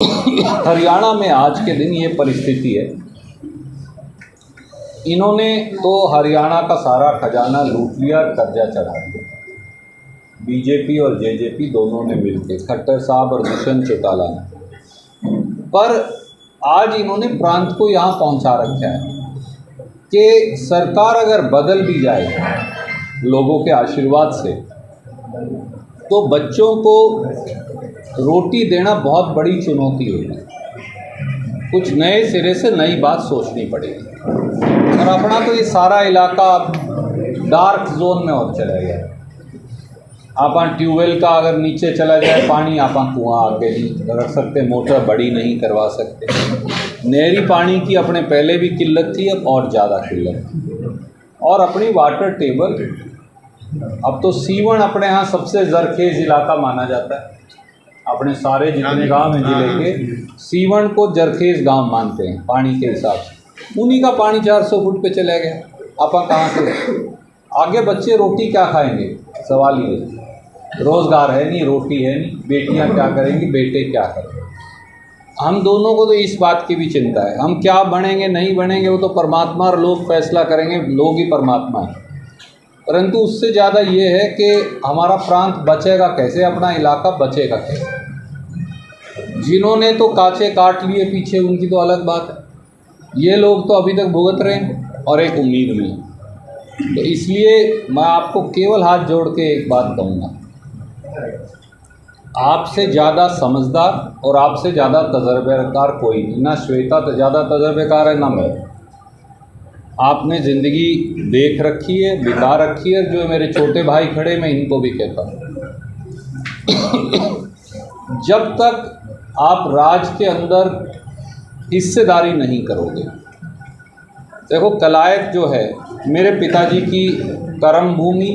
हरियाणा में आज के दिन ये परिस्थिति है। इन्होंने तो हरियाणा का सारा खजाना लूट लिया, कर्जा चढ़ा दिया। बीजेपी और जेजेपी दोनों ने मिलकर, खट्टर साहब और दुष्यंत चौटाला ने। पर आज इन्होंने प्रांत को यहाँ पहुँचा रखा है कि सरकार अगर बदल भी जाए लोगों के आशीर्वाद से, तो बच्चों को रोटी देना बहुत बड़ी चुनौती होगी। कुछ नए सिरे से नई बात सोचनी पड़ेगी। और अपना तो ये सारा इलाका डार्क जोन में और चला गया। आप ट्यूबवेल का अगर नीचे चला जाए पानी, आप कुआं आगे नहीं रख सकते, मोटर बड़ी नहीं करवा सकते। नहरी पानी की अपने पहले भी किल्लत थी, अब और ज़्यादा किल्लत। और अपनी वाटर टेबल, अब तो सीवन अपने यहाँ सबसे जरखेज़ इलाका माना जाता है। अपने सारे जितने गांव हैं जिले के, सीवन को जरखेज़ गांव मानते हैं पानी के हिसाब से। उन्हीं का पानी 400 फुट पे चला गया। अपन कहाँ से आगे बच्चे रोटी क्या खाएंगे? सवाल ये, रोज़गार है नहीं, रोटी है नहीं, बेटियां क्या करेंगी, बेटे क्या करेंगे? हम दोनों को तो इस बात की भी चिंता है। हम क्या बनेंगे नहीं बनेंगे वो तो परमात्मा और लोग फैसला करेंगे, लोग ही परमात्मा हैं। परंतु उससे ज़्यादा ये है कि हमारा प्रांत बचेगा कैसे, अपना इलाका बचेगा कैसे। जिन्होंने तो कांचे काट लिए पीछे, उनकी तो अलग बात है। ये लोग तो अभी तक भुगत रहे हैं और एक उम्मीद में। तो इसलिए मैं आपको केवल हाथ जोड़ के एक बात कहूँगा, आपसे ज़्यादा समझदार और आपसे ज़्यादा तजर्बेकार कोई नहीं। ना श्वेता ज़्यादा तजर्बेकार है, ना मैं। आपने ज़िंदगी देख रखी है, बिता रखी है। जो मेरे छोटे भाई खड़े, मैं इनको भी कहता हूँ, जब तक आप राज के अंदर हिस्सेदारी नहीं करोगे। देखो, कलायत जो है मेरे पिताजी की कर्म भूमि,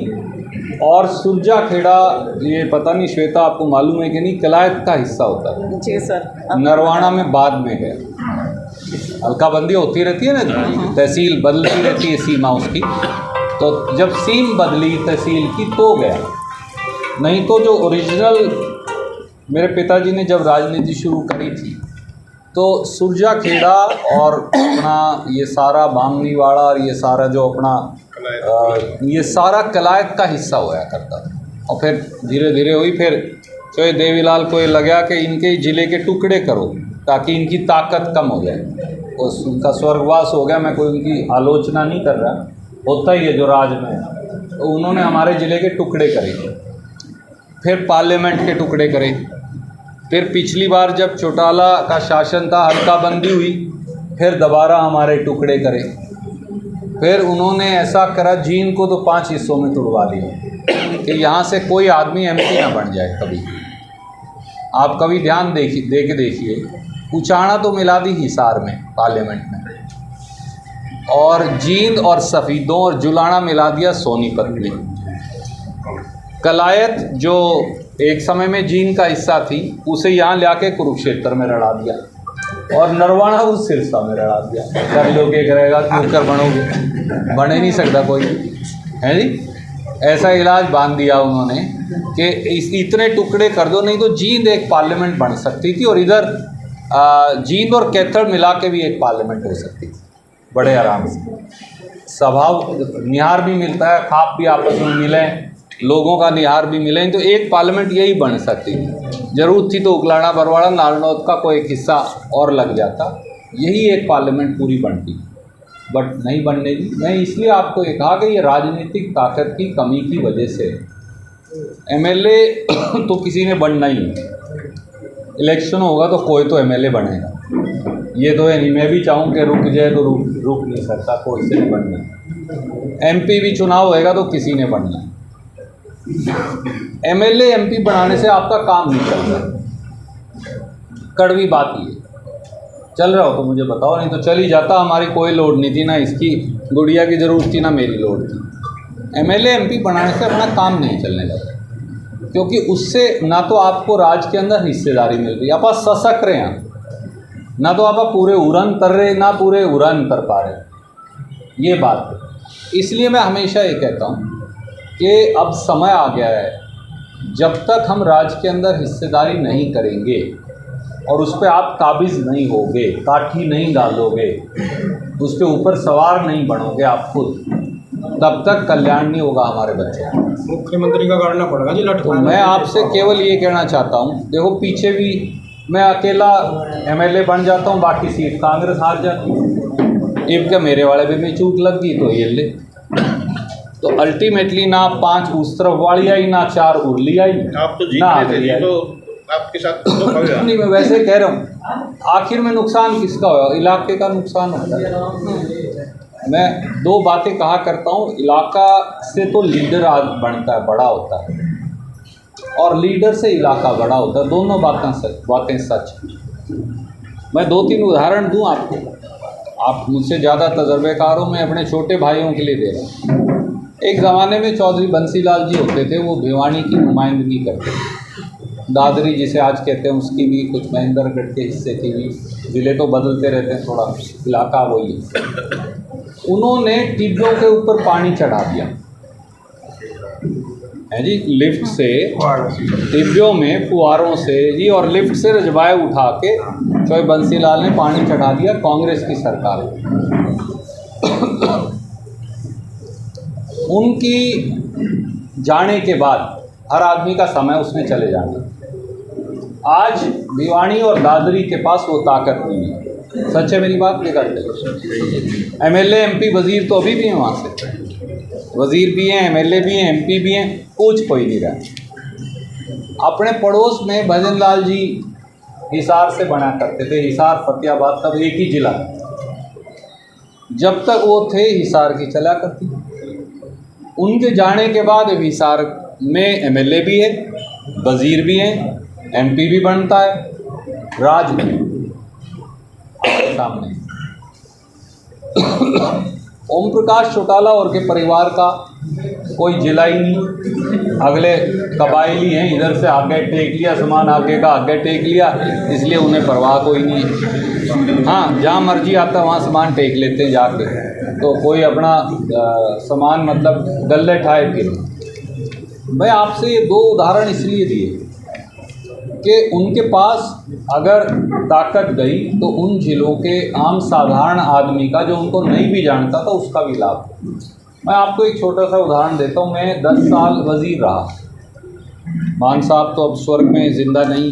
और सुरजा खेड़ा, ये पता नहीं श्वेता आपको मालूम है कि नहीं, कलायत का हिस्सा होता है। जी सर। नरवाना में बाद में है, हल्काबंदी होती रहती है ना, तहसील बदलती रहती है सीमा उसकी। तो जब सीम बदली तहसील की तो गया, नहीं तो जो ओरिजिनल मेरे पिताजी ने जब राजनीति शुरू करी थी तो सुरजा खेड़ा और अपना ये सारा बामनीवाड़ा और ये सारा जो अपना ये सारा कलायत का हिस्सा होया करता था। और फिर धीरे धीरे हुई, फिर तो ये देवीलाल को ये लगा कि इनके ज़िले के टुकड़े करो ताकि इनकी ताकत कम हो जाए। उनका स्वर्गवास हो गया। मैं कोई उनकी आलोचना नहीं कर रहा, होता ही है जो राज में। तो उन्होंने हमारे ज़िले के टुकड़े करे, फिर पार्लियामेंट के टुकड़े करे। फिर पिछली बार जब चौटाला का शासन था, हल्काबंदी हुई, फिर दोबारा हमारे टुकड़े करे। फिर उन्होंने ऐसा करा, जींद को तो 5 हिस्सों में तोड़वा दिया कि यहाँ से कोई आदमी एमपी ना बन जाए कभी। आप कभी ध्यान दे के देखिए, उचाणा तो मिला दी हिसार में पार्लियामेंट में, और जींद और सफ़ीदों और जुलाना मिला दिया सोनीपत में। कलायत जो एक समय में जींद का हिस्सा थी, उसे यहाँ ला के कुरुक्षेत्र में रड़ा दिया, और नरवाना उस सिरसा में रड़ा दिया। कर लो के करेगा, क्यों कर बनोगे, बने नहीं सकता कोई, है जी। ऐसा इलाज बांध दिया उन्होंने कि इतने टुकड़े कर दो, नहीं तो जींद एक पार्लियामेंट बन सकती थी, और इधर जींद और कैथल मिला के भी एक पार्लियामेंट हो सकती थी बड़े आराम से। स्वभाव निहार भी मिलता है, खाप भी आपस में मिले, लोगों का निहार भी मिले, तो एक पार्लियामेंट यही बन सकती थी। ज़रूरत थी तो उकलाना, बरवाड़ा, नारनौत का कोई एक हिस्सा और लग जाता, यही एक पार्लियामेंट पूरी बनती, बट नहीं बनने दी। मैं इसलिए आपको ये कहा कि ये राजनीतिक ताकत की कमी की वजह से एमएलए तो किसी ने बनना ही नहीं। इलेक्शन होगा तो कोई तो एमएलए बनेगा, ये तो है नहीं। मैं भी चाहूँ कि रुक जाए तो रुक नहीं सकता, कोई से नहीं बनना। एमपी भी चुनाव होएगा तो किसी ने बनना। एमएलए एमपी बनाने से आपका काम नहीं चल रहा। कड़वी बात ये, चल रहा हो तो मुझे बताओ, नहीं तो चल ही जाता। हमारी कोई लोड नहीं थी, ना इसकी गुड़िया की ज़रूरत थी, ना मेरी लोड थी। एमएलए एमपी बनाने से अपना काम नहीं चलने लगा, क्योंकि उससे ना तो आपको राज के अंदर हिस्सेदारी मिल रही, आप सशक रहे हैं, ना तो आप पूरे उड़न कर रहे, ना पूरे उड़न कर पा रहे। ये बात है। इसलिए मैं हमेशा ये कहता हूँ कि अब समय आ गया है, जब तक हम राज के अंदर हिस्सेदारी नहीं करेंगे और उस पर आप काबिज नहीं होगे, काठी नहीं डालोगे, उस पर ऊपर सवार नहीं बनोगे आप खुद, तब तक कल्याण नहीं होगा हमारे बच्चे। मुख्यमंत्री का गाड़ना पड़ेगा जी तो मैं आपसे केवल ये कहना चाहता हूँ, देखो पीछे भी मैं अकेला एमएलए बन जाता हूँ, बाकी सीट कांग्रेस हार जाती है। इब क्या मेरे वाले पे भी चूक लग गई तो ये ले, तो अल्टीमेटली ना 5 उस तरफ वाली आई, ना 4 उरली आई, आप तो जीत ना रहे थे आगली जी, आई। तो आपके साथ तो होगा। नहीं, मैं वैसे कह रहा हूँ, आखिर में नुकसान किसका होगा? इलाके का नुकसान होता है। मैं 2 बातें कहा करता हूँ, इलाका से तो लीडर बनता है, बड़ा होता है, और लीडर से इलाका बड़ा होता है, दोनों बातें सच। मैं 2-3 उदाहरण दूं आपको, आप मुझसे ज़्यादा तजर्बेकार हो, मैं अपने छोटे भाइयों के लिए दे रहा हूँ। एक ज़माने में चौधरी बंसीलाल जी होते थे, वो भिवानी की नुमाइंदगी करते थे। दादरी जिसे आज कहते हैं उसकी भी, कुछ महेंद्रगढ़ के हिस्से की भी, ज़िले तो बदलते रहते हैं, थोड़ा इलाका वही है। उन्होंने टिब्बों के ऊपर पानी चढ़ा दिया है जी, लिफ्ट से, टिब्बों में फुहारों से जी, और लिफ्ट से रजवाए उठा के चौधरी बंसीलाल ने पानी चढ़ा दिया कांग्रेस की सरकार में। उनकी जाने के बाद हर आदमी का समय उसने चले जाना। आज भिवानी और दादरी के पास वो ताकत नहीं है। सच है मेरी बात, नहीं करते। एमएलए एमपी वज़ीर तो अभी भी हैं वहाँ से, वज़ीर भी हैं, एमएलए भी हैं, एमपी भी हैं, कुछ कोई नहीं रहा। अपने पड़ोस में भजन लाल जी हिसार से बना करते थे, हिसार फतेहाबाद, तब एक ही जिला, जब तक वो थे हिसार की चला करती। उनके जाने के बाद हिसार में एमएलए भी है, वज़ीर भी हैं, एमपी भी बनता है, राज भी सामने। ओम प्रकाश चौटाला और के परिवार का कोई जिला ही नहीं, अगले कबायली हैं, इधर से आगे टेक लिया सामान, आगे का आगे टेक लिया, इसलिए उन्हें परवाह कोई नहीं है। हाँ, जहाँ मर्जी आता वहाँ सामान टेक लेते हैं जाके, तो कोई अपना सामान मतलब गले ठाए के। मैं आपसे ये 2 उदाहरण इसलिए दिए कि उनके पास अगर ताकत गई तो उन जिलों के आम साधारण आदमी का, जो उनको नहीं भी जानता था, उसका भी लाभ। मैं आपको एक छोटा सा उदाहरण देता हूँ। मैं 10 साल वज़ीर रहा। मान साहब तो अब स्वर्ग में ज़िंदा नहीं।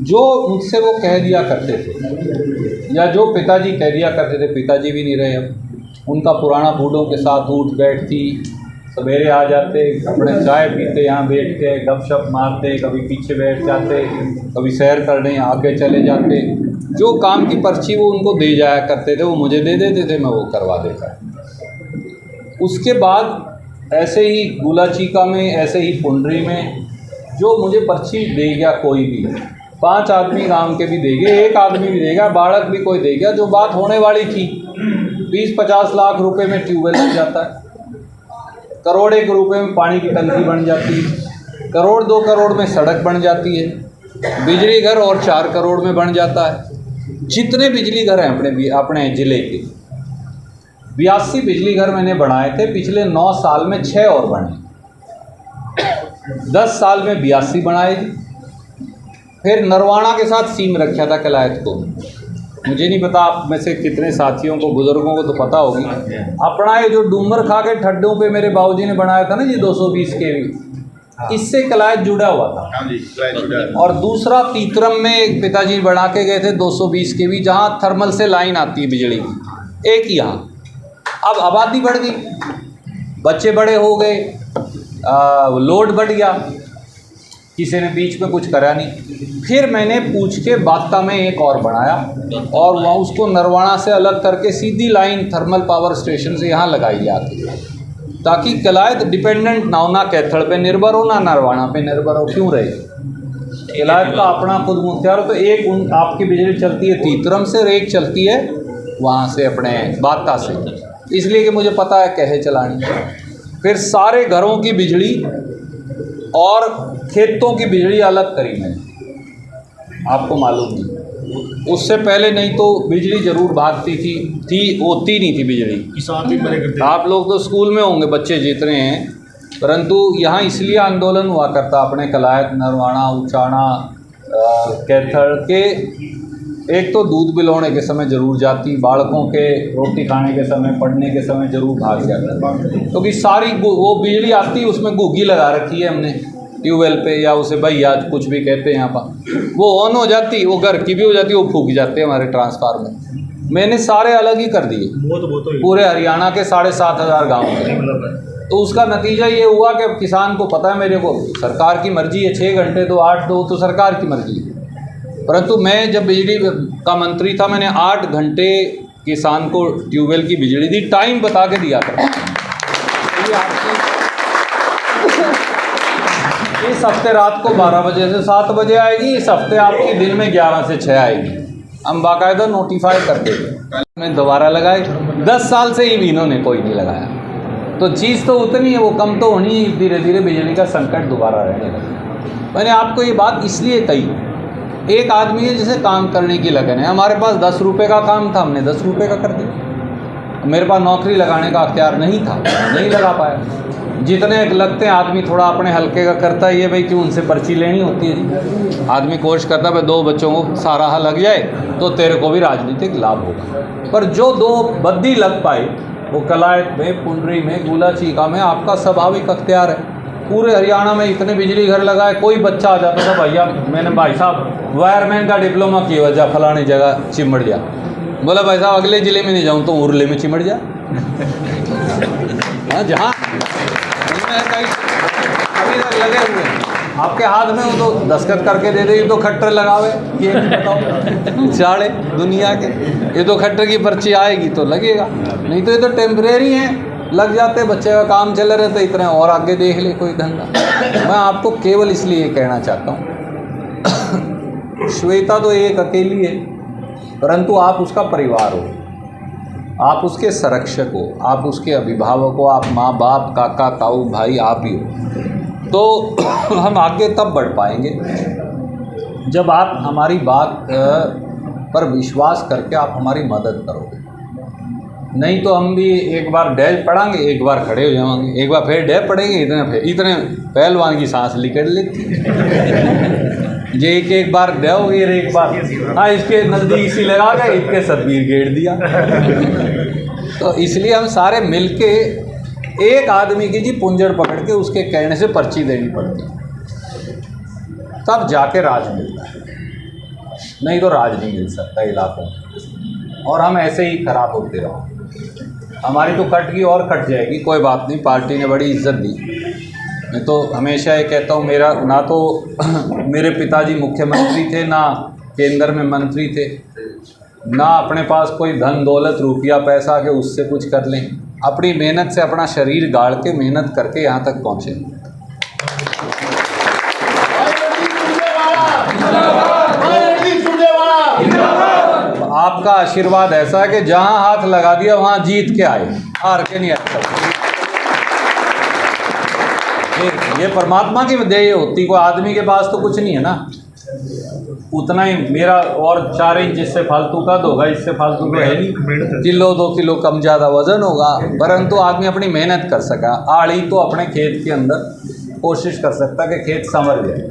जो मुझसे वो कह दिया करते थे, या जो पिताजी कह दिया करते थे, पिताजी भी नहीं रहे अब, उनका पुराना बूढ़ों के साथ उठ बैठ थी, सवेरे आ जाते, अपने चाय पीते, यहाँ बैठ के गपशप मारते, कभी पीछे बैठ जाते, कभी सैर करने आगे चले जाते। जो काम की पर्ची वो उनको दे जाया करते थे, वो मुझे दे देते थे, मैं वो करवा देता। उसके बाद ऐसे ही गुलाचीका में, ऐसे ही पुंडरी में, जो मुझे पर्ची दे गया कोई भी, 5 आदमी गांव के भी देंगे, 1 आदमी भी देगा, बालक भी कोई देगा, जो बात होने वाली थी 20-50 लाख रुपए में ट्यूबवेल लग जाता है, करोड़ 1 रुपये में पानी की टंकी बन जाती है, करोड़ 2 करोड़ में सड़क बन जाती है, बिजली घर और 4 करोड़ में बन जाता है। जितने बिजली घर हैं अपने ज़िले के, 82 बिजली घर मैंने बनाए थे। पिछले 9 साल में 6 और बने, 10 साल में 82 बनाए। फिर नरवाणा के साथ सीम रखा था कलायत को। मुझे नहीं पता आप में से कितने साथियों को, बुजुर्गों को तो पता होगी। अपना ये जो डूमर खा के ठड्डों पे मेरे बाबूजी ने बनाया था ना जी 220 केवी, इससे कलायत जुड़ा हुआ था। हाँ जी, जुड़ा। और दूसरा तीतरम में एक पिताजी बना के गए थे 220 केवी, जहाँ थर्मल से लाइन आती है बिजली की, एक ही यहाँ। अब आबादी बढ़ गई, बच्चे बड़े हो गए, लोड बढ़ गया, किसी ने बीच में कुछ करा नहीं। फिर मैंने पूछ के बात्ता में एक और बनाया, और वहाँ उसको नरवाणा से अलग करके सीधी लाइन थर्मल पावर स्टेशन से यहाँ लगाई जाती है, ताकि कलायत डिपेंडेंट ना हो, ना कैथड़ पे निर्भर हो, ना नरवाणा पे निर्भर हो। क्यों रहे? कलायत का अपना खुद मुख्तियार हो। तो एक आपकी बिजली चलती है तीतरम से, और एक चलती है वहाँ से अपने बात्ता से, इसलिए कि मुझे पता है कैसे चलानी। फिर सारे घरों की बिजली और खेतों की बिजली अलग करी मैंने, आपको मालूम नहीं। उससे पहले नहीं तो बिजली ज़रूर भागती थी, होती नहीं थी बिजली। किसान भी बड़े करते। आप लोग तो स्कूल में होंगे, बच्चे जितने हैं, परंतु यहाँ इसलिए आंदोलन हुआ करता अपने कलायत, नरवाणा, उचाना, कैथल के एक तो दूध पिलाने के समय ज़रूर जाती, बालकों के रोटी खाने के समय, पढ़ने के समय ज़रूर भाग जाता, क्योंकि सारी वो बिजली आती है उसमें घुग्गी लगा रखी है हमने ट्यूबवेल पे, या उसे भैया कुछ भी कहते हैं यहाँ पर, वो ऑन हो जाती, वो घर की भी हो जाती, वो फूक जाते हैं हमारे ट्रांसफार्मर। मैंने सारे अलग ही कर दिए पूरे हरियाणा के 7,500 गाँव में। तो उसका नतीजा ये हुआ कि अब किसान को पता है मेरे को सरकार की मर्जी है, 6 घंटे दो 8 दो तो सरकार की मर्जी है, परंतु मैं जब बिजली का मंत्री था मैंने 8 घंटे किसान को ट्यूबवेल की बिजली दी, टाइम बता के दिया था। इस हफ्ते रात को 12 बजे से 7 बजे आएगी, इस हफ्ते आपकी दिन में 11 से 6 आएगी। हम बाकायदा नोटिफाई करते थे। मैं दोबारा लगाए, 10 साल से ही इन्होंने कोई नहीं लगाया, तो चीज़ तो उतनी है, वो कम तो होनी ही, धीरे धीरे बिजली का संकट दोबारा रहने लगा। मैंने आपको ये बात इसलिए कही, एक आदमी है जिसे काम करने की लगन है, हमारे पास 10 रुपये का काम था, हमने 10 रुपये का कर दिया। मेरे पास नौकरी लगाने का अख्तियार नहीं था, नहीं लगा पाया। जितने लगते हैं आदमी थोड़ा अपने हल्के का करता है, ये भाई क्यों उनसे पर्ची लेनी होती है जी। आदमी कोशिश करता है भाई 2 बच्चों को सारा लग जाए तो तेरे को भी राजनीतिक लाभ होगा, पर जो 2 बद्दी लग पाए वो कलायत में, पुंडरी में, गुला चीका में आपका स्वाभाविक अख्तियार है। पूरे हरियाणा में इतने बिजली घर लगाए, कोई बच्चा आ जाता था भैया मैंने भाई साहब वायरमैन का डिप्लोमा की वजह फलाने जगह चिमड़ जा, बोला भाई साहब अगले ज़िले में नहीं जाऊँ तो उरले में चिमड़ जा। हाँ जहाँ अभी तक लगे हुए हैं आपके हाथ में, वो तो दस्तखत करके दे दे, ये तो खट्टर लगावे, ये बताओ चाड़े दुनिया के, ये तो खट्टर की पर्ची आएगी तो लगेगा, नहीं तो ये तो टेम्परेरी है, लग जाते बच्चे का काम चल रहे तो इतने और आगे देख ले कोई धंधा। मैं आपको केवल इसलिए ये कहना चाहता हूँ श्वेता तो एक अकेली है, परंतु आप उसका परिवार हो, आप उसके संरक्षक हो, आप उसके अभिभावक हो, आप माँ बाप काका ताऊ भाई आप ही हो, तो हम आगे तब बढ़ पाएंगे जब आप हमारी बात पर विश्वास करके आप हमारी मदद करोगे। नहीं तो हम भी एक बार डैश पढ़ाएंगे, एक बार खड़े हो जाएंगे, एक बार फिर डैश पढ़ेंगे, इतने पहलवान की सांस निकल लेती ये एक बार दोगे, एक बार हाँ इसके नज़दीक सी लगा के इसके सदबीर गेड़ दिया। तो इसलिए हम सारे मिलके एक आदमी की जी पुंजड़ पकड़ के उसके कहने से पर्ची देनी पड़ती है, तब जाके राज मिलता है, नहीं तो राज नहीं मिल सकता इलाकों में। और हम ऐसे ही खराब होते रहो, हमारी तो कट गई और कट जाएगी, कोई बात नहीं, पार्टी ने बड़ी इज्जत दी। मैं तो हमेशा ये कहता हूँ, मेरा ना तो मेरे पिताजी मुख्यमंत्री थे, ना केंद्र में मंत्री थे, ना अपने पास कोई धन दौलत रुपया पैसा के उससे कुछ कर लें, अपनी मेहनत से अपना शरीर गाड़ के मेहनत करके यहाँ तक पहुँचे। आपका आशीर्वाद ऐसा है कि जहाँ हाथ लगा दिया वहाँ जीत के आए, हार के नहीं आए। ये परमात्मा की देय होती, कोई आदमी के पास तो कुछ नहीं है ना, उतना ही मेरा और 4 इंच जिससे फालतू का होगा, इससे फालतू का है नहीं, किलो 2 किलो कम ज़्यादा वजन होगा, परंतु आदमी अपनी मेहनत कर सका। आड़ी तो अपने खेत के अंदर कोशिश कर सकता कि खेत संवर जाए,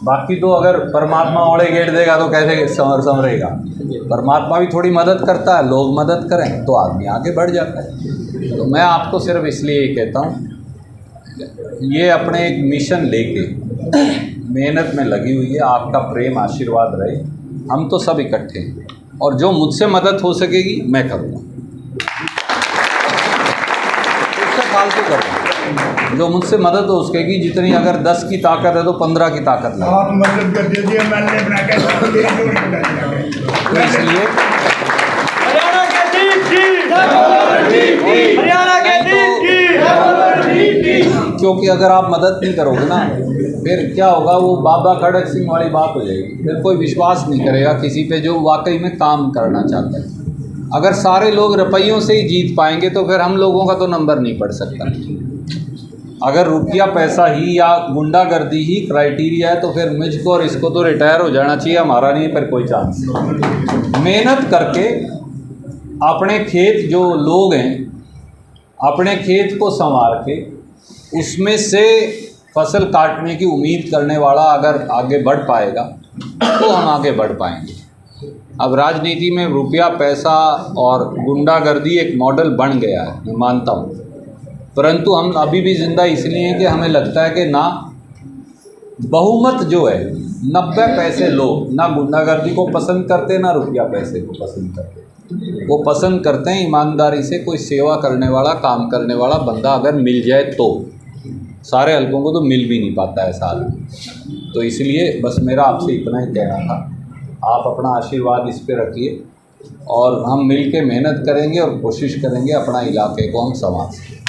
बाकी तो अगर परमात्मा ओढ़े गेट देगा तो कैसे संवरेगा। परमात्मा भी थोड़ी मदद करता है, लोग मदद करें तो आदमी आगे बढ़ जाता है। तो मैं आपको सिर्फ इसलिए ये कहता हूँ, ये अपने एक मिशन लेके मेहनत में लगी हुई है, आपका प्रेम आशीर्वाद रहे, हम तो सब इकट्ठे हैं, और जो मुझसे मदद हो सकेगी मैं करूँगा, उससे फालतू करूँगा, जो मुझसे मदद हो सकेगी, जितनी अगर 10 की ताकत है तो 15 की ताकत लगे। आप मदद कर दीजिए, मैंने बना के तो इसलिए क्योंकि अगर आप मदद नहीं करोगे ना, फिर क्या होगा, वो बाबा खड़क सिंह वाली बात हो जाएगी, फिर कोई विश्वास नहीं करेगा किसी पे जो वाकई में काम करना चाहता है। अगर सारे लोग रुपयों से ही जीत पाएंगे तो फिर हम लोगों का तो नंबर नहीं पड़ सकता। अगर रुपया पैसा ही या गुंडागर्दी ही क्राइटेरिया है तो फिर मुझको और इसको तो रिटायर हो जाना चाहिए, हमारा नहीं फिर कोई चांस। मेहनत करके अपने खेत, जो लोग हैं अपने खेत को संवार के उसमें से फसल काटने की उम्मीद करने वाला अगर आगे बढ़ पाएगा तो हम आगे बढ़ पाएंगे। अब राजनीति में रुपया पैसा और गुंडागर्दी एक मॉडल बन गया है, मैं मानता हूँ, परंतु हम अभी भी जिंदा इसलिए हैं कि हमें लगता है कि ना बहुमत जो है 90 पैसे लोग ना गुंडागर्दी को पसंद करते ना रुपया पैसे को पसंद करते। वो पसंद करते हैं ईमानदारी से कोई सेवा करने वाला, काम करने वाला बंदा अगर मिल जाए तो। सारे हल्कों को तो मिल भी नहीं पाता है साल में। तो इसलिए बस मेरा आपसे इतना ही कहना था, आप अपना आशीर्वाद इस पे रखिए और हम मिल के मेहनत करेंगे और कोशिश करेंगे अपना इलाके को हम संभाल सकें।